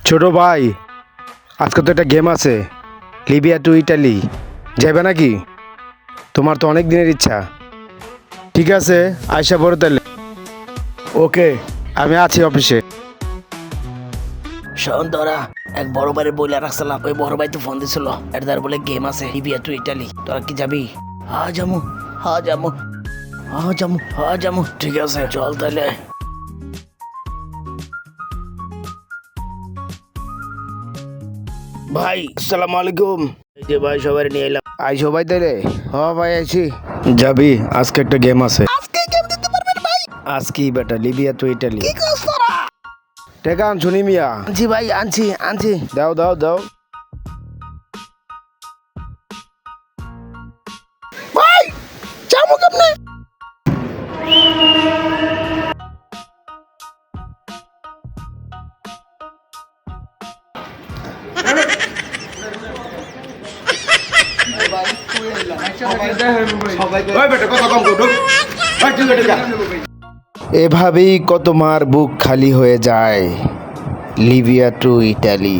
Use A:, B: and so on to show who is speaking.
A: ছোট ভাই, আজকে তো একটা গেম আছে, লিবিয়া টু ইটালি। যাবে নাকি? তোমার তো অনেক দিনের ইচ্ছা। ঠিক আছে, আয়সা পড়ো তাহলে। ওকে, আমি আছি অফিসে।
B: শোন তোরা, এক বড় ভাইয়ের বইলা রাখছিলাম, ওই বড় ভাই তো ফোন দিছিল, এটার বলে গেম আছে লিবিয়া টু ইটালি। তোরা কি যাবি? হ্যাঁ যামু, হ্যাঁ যামু, হ্যাঁ যামু, হ্যাঁ যামু। ঠিক আছে, চল তাহলে। ভাই আসসালামু আলাইকুম। এই যে ভাই সবাই নিয়ে এলাম।
A: আইসো ভাই তাহলে। হ্যাঁ ভাই আইছি। যাবি? আজকে একটা গেম আছে।
B: আজকে গেম দিতে পারবেন ভাই?
A: আজকেই বেটা, লিবিয়া টু ইটালি।
B: কি কাজ তোরা?
A: টেকা আনছো নি মিয়া?
B: আনছি ভাই, আনছি আনছি।
A: দাও দাও দাও।
B: ভাই যাবো কেমনে?
A: এভাবেই কত মার বুক খালি হয়ে যায় লিবিয়া টু ইটালি।